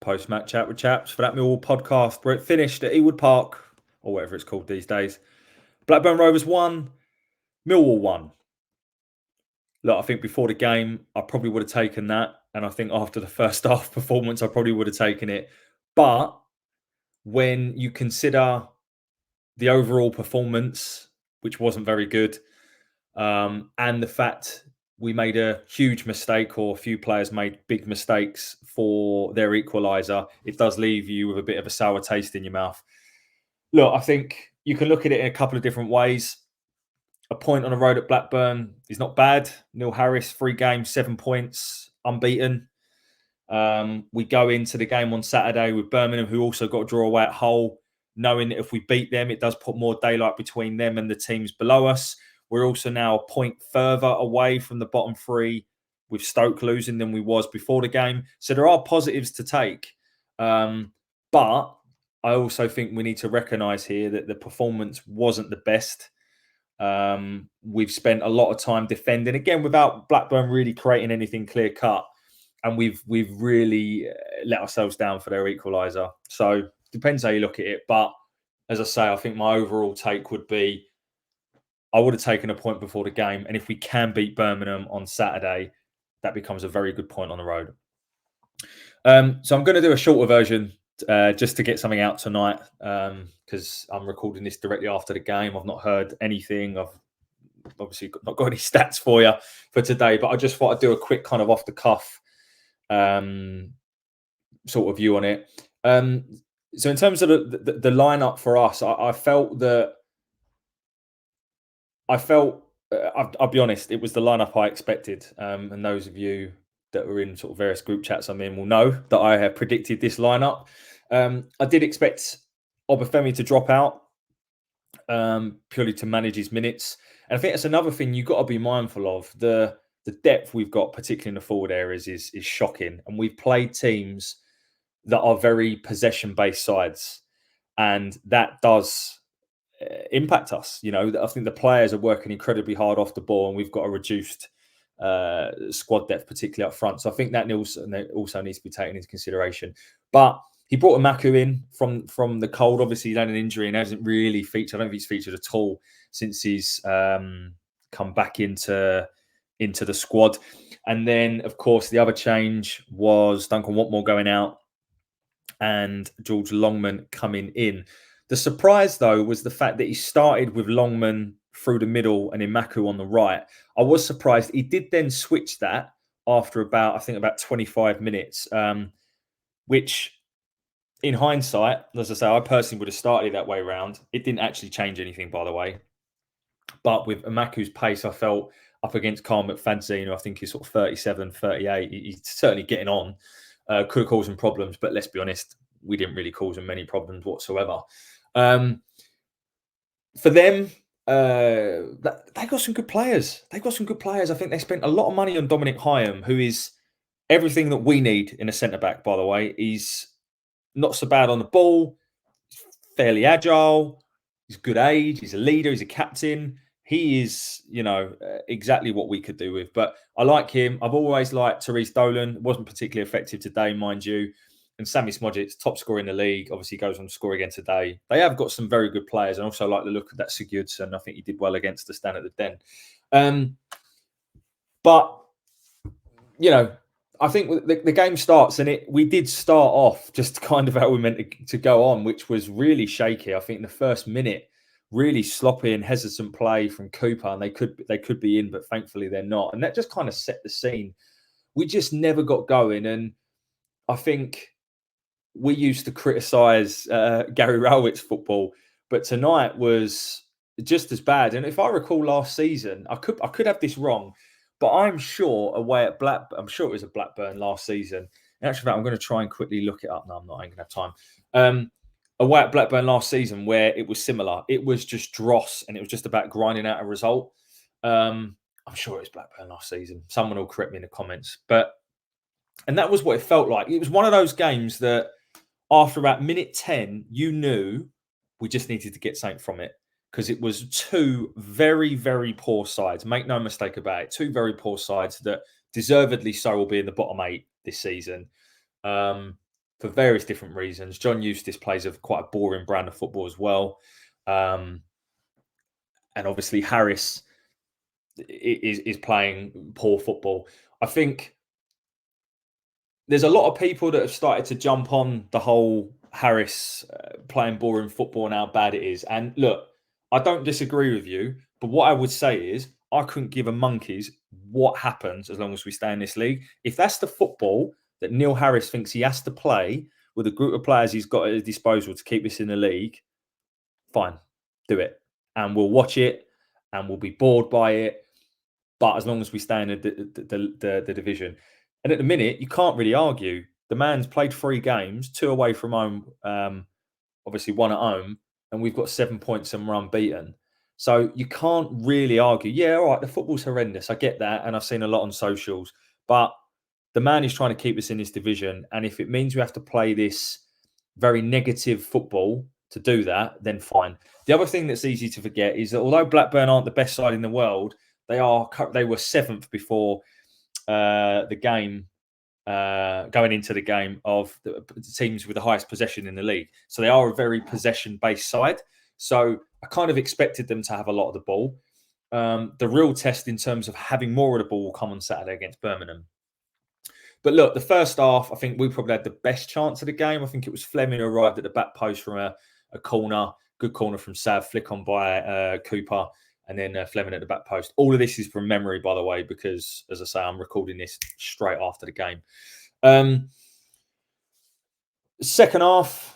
Post-match chat with chaps for that Millwall podcast where it finished at Ewood Park, or whatever it's called these days. Blackburn Rovers won, Millwall won. Look, I think before the game, I probably would have taken that. And I think after the first half performance, I probably would have taken it. But when you consider the overall performance, which wasn't very good, and the fact we made a huge mistake, or a few players made big mistakes for their equaliser, it does leave you with a bit of a sour taste in your mouth. Look, I think you can look at it in a couple of different ways. A point on the road at Blackburn is not bad. Neil Harris, 3 games, 7 points, unbeaten. We go into the game on Saturday with Birmingham, who also got a draw away at Hull, knowing that if we beat them, it does put more daylight between them and the teams below us. We're also now a point further away from the bottom 3 with Stoke losing than we was before the game. So there are positives to take. But I also think we need to recognise here that the performance wasn't the best. We've spent a lot of time defending, again, without Blackburn really creating anything clear cut. And we've really let ourselves down for their equaliser. So depends how you look at it. But as I say, I think my overall take would be I would have taken a point before the game. And if we can beat Birmingham on Saturday, that becomes a very good point on the road. So I'm going to do a shorter version just to get something out tonight because I'm recording this directly after the game. I've not heard anything. I've obviously not got any stats for you for today, but I just thought I'd do a quick kind of off the cuff sort of view on it. So in terms of the lineup for us, I felt that I'll be honest, it was the lineup I expected. And those of you that were in sort of various group chats I'm in will know that I have predicted this lineup. I did expect Obafemi to drop out purely to manage his minutes. And I think that's another thing you've got to be mindful of. The depth we've got, particularly in the forward areas, is shocking. And we've played teams that are very possession-based sides. And that does impact us. You know, I think the players are working incredibly hard off the ball, and we've got a reduced squad depth, particularly up front. So I think that also needs to be taken into consideration. But he brought Amaku in from the cold. Obviously, he's had an injury and hasn't really featured. I don't think he's featured at all since he's come back into the squad. And then, of course, the other change was Duncan Watmore going out and George Longman coming in. The surprise, though, was the fact that he started with Longman through the middle and Imaku on the right. I was surprised. He did then switch that after about 25 minutes, which in hindsight, as I say, I personally would have started that way around. It didn't actually change anything, by the way. But with Imaku's pace, I felt up against Carl McFadzean, who I think is sort of 37, 38. He's certainly getting on. Could have caused some problems, but let's be honest, we didn't really cause them many problems whatsoever. For them, they got some good players. I think they spent a lot of money on Dominic Hyam, who is everything that we need in a centre-back, by the way. He's not so bad on the ball. He's fairly agile. He's good age. He's a leader. He's a captain. He is, exactly what we could do with. But I like him. I've always liked Therese Dolan. Wasn't particularly effective today, mind you. And Sammy Smodgett's top scorer in the league. Obviously goes on to score again today. They have got some very good players. And also like the look of that Sigurdsson. I think he did well against the Stan at the Den. But, I think the game starts, and we did start off just kind of how we meant to go on, which was really shaky. I think in the first minute, really sloppy and hesitant play from Cooper, and they could be in, but thankfully they're not. And that just kind of set the scene. We just never got going, and I think we used to criticise Gary Rowett's football, but tonight was just as bad. And if I recall last season, I could have this wrong, but I'm sure away at Blackburn, I'm sure it was at Blackburn last season. In actual fact, I'm going to try and quickly look it up. No, I'm not. I ain't going to have time. Away at Blackburn last season, where it was similar. It was just dross, and it was just about grinding out a result. I'm sure it was Blackburn last season. Someone will correct me in the comments. And that was what it felt like. It was one of those games that after about minute 10, you knew we just needed to get something from it, because it was 2 very, very poor sides. Make no mistake about it. 2 very poor sides that deservedly so will be in the bottom 8 this season. for various different reasons. John Eustace plays quite a boring brand of football as well. And obviously Harris is playing poor football. I think there's a lot of people that have started to jump on the whole Harris playing boring football and how bad it is. And look, I don't disagree with you, but what I would say is I couldn't give a monkey's what happens as long as we stay in this league. If that's the football that Neil Harris thinks he has to play with a group of players he's got at his disposal to keep us in the league, fine, do it. And we'll watch it and we'll be bored by it. But as long as we stay in the division. And at the minute, you can't really argue. The man's played 3 games, 2 away from home, obviously 1 at home, and we've got 7 points and we're unbeaten. So you can't really argue. Yeah, all right, the football's horrendous. I get that, and I've seen a lot on socials. But the man is trying to keep us in this division, and if it means we have to play this very negative football to do that, then fine. The other thing that's easy to forget is that although Blackburn aren't the best side in the world, they were 7th before the game, going into the game of the teams with the highest possession in the league. So they are a very possession-based side. So I kind of expected them to have a lot of the ball. The real test in terms of having more of the ball will come on Saturday against Birmingham. But look, the first half, I think we probably had the best chance of the game. I think it was Fleming who arrived at the back post from a corner, good corner from Sav, flick on by Cooper, and then Fleming at the back post. All of this is from memory, by the way, because, as I say, I'm recording this straight after the game. Second half,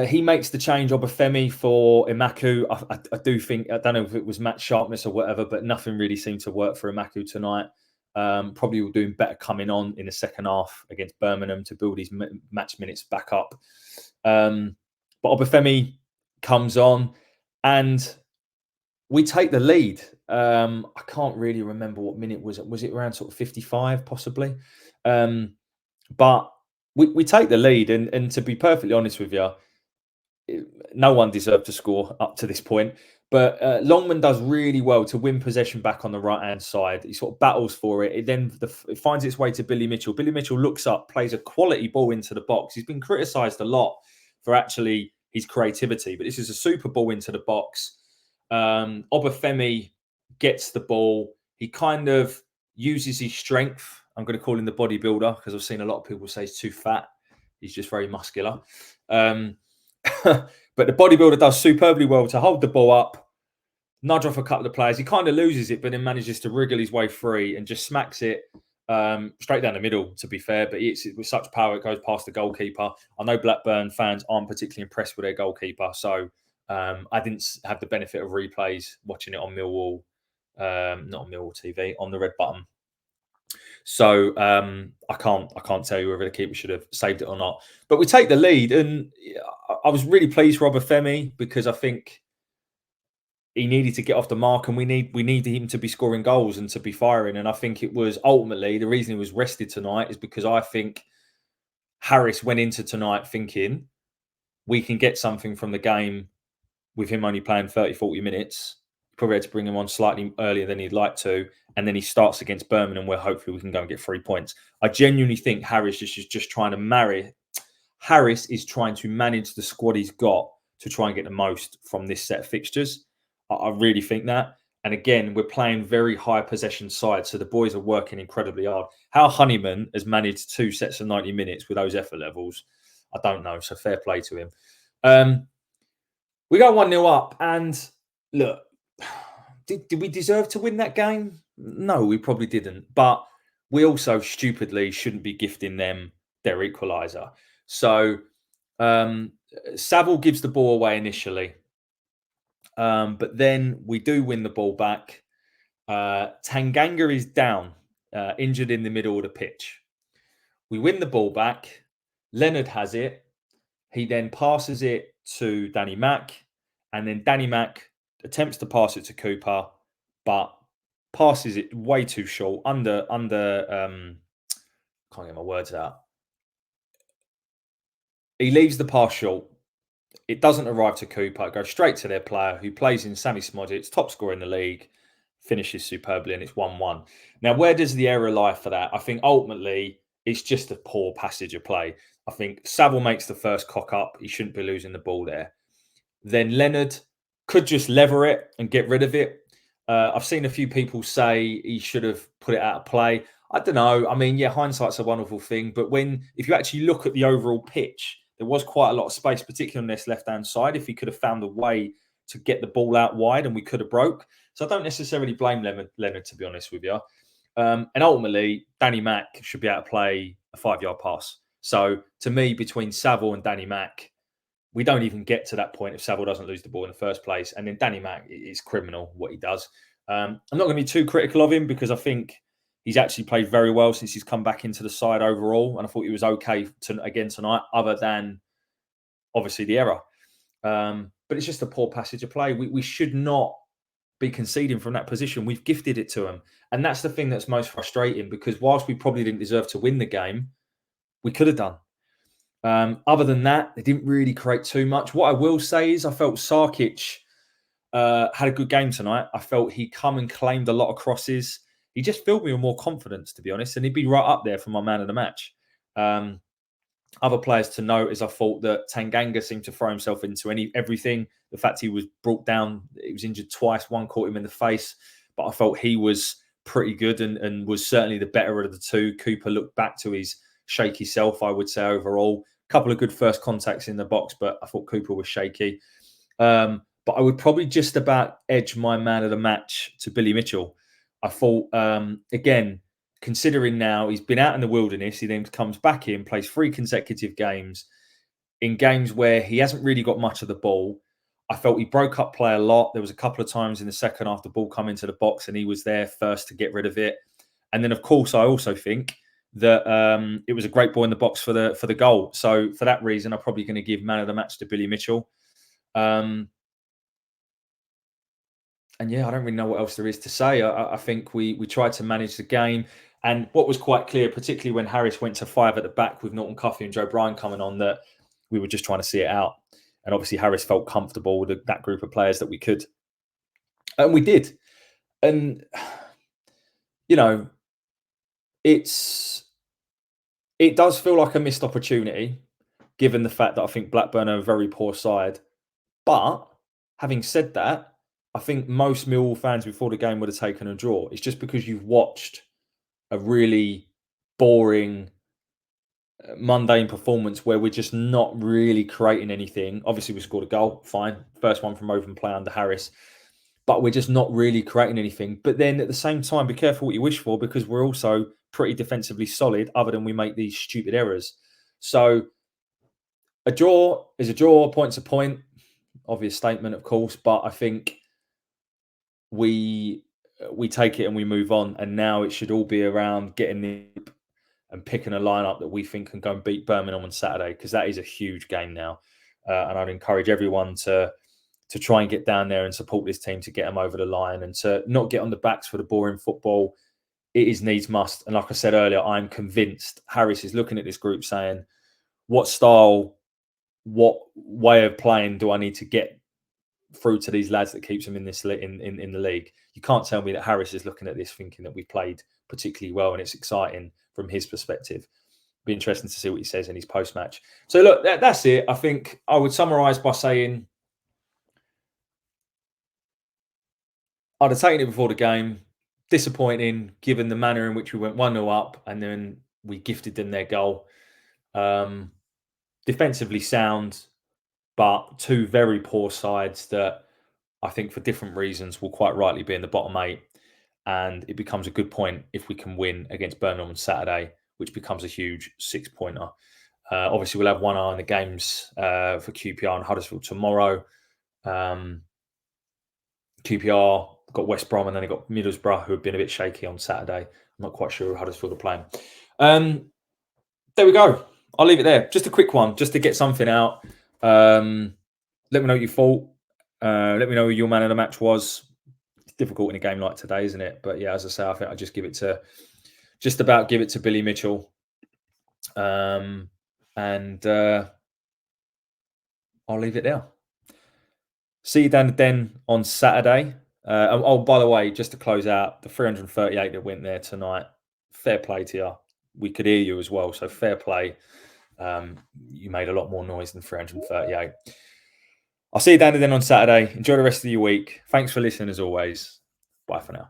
he makes the change Obafemi for Imaku. I do think, I don't know if it was match sharpness or whatever, but nothing really seemed to work for Imaku tonight. Probably will doing better coming on in the second half against Birmingham to build his match minutes back up. But Obafemi comes on and we take the lead. I can't really remember what minute was it. Was it around sort of 55 possibly? But we take the lead, and to be perfectly honest with you, no one deserved to score up to this point. But Longman does really well to win possession back on the right-hand side. He sort of battles for it. It then it finds its way to Billy Mitchell. Billy Mitchell looks up, plays a quality ball into the box. He's been criticised a lot for actually his creativity, but this is a super ball into the box. Obafemi gets the ball. He kind of uses his strength. I'm going to call him the bodybuilder because I've seen a lot of people say he's too fat. He's just very muscular. But the bodybuilder does superbly well to hold the ball up, nudge off a couple of players. He kind of loses it, but then manages to wriggle his way free and just smacks it straight down the middle, to be fair. But it's with such power, it goes past the goalkeeper. I know Blackburn fans aren't particularly impressed with their goalkeeper, so I didn't have the benefit of replays watching it on Millwall, not on Millwall TV, on the red button. So I can't tell you whether the keeper should have saved it or not. But we take the lead, and I was really pleased for Obafemi because I think he needed to get off the mark, and we need him to be scoring goals and to be firing. And I think it was ultimately the reason he was rested tonight is because I think Harris went into tonight thinking we can get something from the game with him only playing 30, 40 minutes. Probably had to bring him on slightly earlier than he'd like to. And then he starts against Birmingham where hopefully we can go and get 3 points. I genuinely think Harris is just trying to Harris is trying to manage the squad he's got to try and get the most from this set of fixtures. I really think that. And again, we're playing very high possession sides, so the boys are working incredibly hard. How Honeyman has managed 2 sets of 90 minutes with those effort levels, I don't know. So fair play to him. We go 1-0 up, and look, did we deserve to win that game? No, we probably didn't. But we also stupidly shouldn't be gifting them their equaliser. So Saville gives the ball away initially. But then we do win the ball back. Tanganga is down, injured in the middle of the pitch. We win the ball back. Leonard has it. He then passes it to Danny Mack. And then Danny Mack attempts to pass it to Cooper, but passes it way too short. Can't get my words out. He leaves the pass short. It doesn't arrive to Cooper. It goes straight to their player who plays in Sammy Smodits, top scorer in the league, finishes superbly, and it's 1-1. Now, where does the error lie for that? I think ultimately it's just a poor passage of play. I think Saville makes the first cock up. He shouldn't be losing the ball there. Then Leonard could just lever it and get rid of it. I've seen a few people say he should have put it out of play. I don't know. I mean, yeah, hindsight's a wonderful thing, but if you actually look at the overall pitch, there was quite a lot of space, particularly on this left-hand side. If he could have found a way to get the ball out wide, and we could have broke. So I don't necessarily blame Leonard, to be honest with you. And ultimately, Danny Mack should be able to play a 5-yard pass. So to me, between Saville and Danny Mack, we don't even get to that point if Saville doesn't lose the ball in the first place. And then Danny Mack is criminal what he does. I'm not going to be too critical of him because I think he's actually played very well since he's come back into the side overall. And I thought he was okay again tonight, other than obviously the error. But it's just a poor passage of play. We should not be conceding from that position. We've gifted it to them. And that's the thing that's most frustrating, because whilst we probably didn't deserve to win the game, we could have done. Other than that, they didn't really create too much. What I will say is I felt Sarkic had a good game tonight. I felt he come and claimed a lot of crosses. He just filled me with more confidence, to be honest, and he'd be right up there for my man of the match. Other players to note is I thought that Tanganga seemed to throw himself into everything. The fact he was brought down, he was injured twice. One caught him in the face, but I felt he was pretty good and was certainly the better of the two. Cooper looked back to his shaky self, I would say, overall. A couple of good first contacts in the box, but I thought Cooper was shaky. But I would probably just about edge my man of the match to Billy Mitchell. I thought, again, considering now he's been out in the wilderness, he then comes back in, plays 3 consecutive games, in games where he hasn't really got much of the ball. I felt he broke up play a lot. There was a couple of times in the second half the ball come into the box and he was there first to get rid of it. And then, of course, I also think that it was a great ball in the box for the goal. So for that reason, I'm probably going to give man of the match to Billy Mitchell. And yeah, I don't really know what else there is to say. I think we tried to manage the game. And what was quite clear, particularly when Harris went to 5 at the back with Norton Cuffy and Joe Bryan coming on, that we were just trying to see it out. And obviously Harris felt comfortable with that group of players that we could. And we did. And, you know, it does feel like a missed opportunity, given the fact that I think Blackburn are a very poor side. But having said that, I think most Millwall fans before the game would have taken a draw. It's just because you've watched a really boring, mundane performance where we're just not really creating anything. Obviously, we scored a goal, fine. First one from open play under Harris. But we're just not really creating anything. But then at the same time, be careful what you wish for, because we're also pretty defensively solid, other than we make these stupid errors. So a draw is a draw, a point's a point. Obvious statement, of course, but I think we take it and we move on. And now it should all be around getting and picking a lineup that we think can go and beat Birmingham on Saturday, because that is a huge game now. And I'd encourage everyone to try and get down there and support this team to get them over the line, and to not get on the backs for the boring football. It is needs must. And like I said earlier, I'm convinced Harris is looking at this group saying, what style, what way of playing do I need to get through to these lads that keeps them in this in the league? You can't tell me that Harris is looking at this thinking that we played particularly well and it's exciting from his perspective. Be interesting to see what he says in his post-match. So look, that's it. I think I would summarise by saying I'd have taken it before the game. Disappointing, given the manner in which we went 1-0 up and then we gifted them their goal. Defensively sound, but 2 very poor sides that I think for different reasons will quite rightly be in the bottom 8. And it becomes a good point if we can win against Birmingham on Saturday, which becomes a huge 6-pointer. Obviously, we'll have one eye on the games for QPR and Huddersfield tomorrow. QPR got West Brom and then they got Middlesbrough, who have been a bit shaky on Saturday. I'm not quite sure who Huddersfield are playing. There we go. I'll leave it there. Just a quick one, just to get something out. Let me know what you thought. Let me know who your man of the match was. It's difficult in a game like today, isn't it? But yeah, as I say, I think I just give it to Billy Mitchell. And I'll leave it there. See you down the Den on Saturday. Oh, by the way, just to close out, the 338 that went there tonight, fair play to you. we could hear you as well. So fair play. You made a lot more noise than 338. I'll see you down then on Saturday. Enjoy the rest of your week. Thanks for listening as always. Bye for now.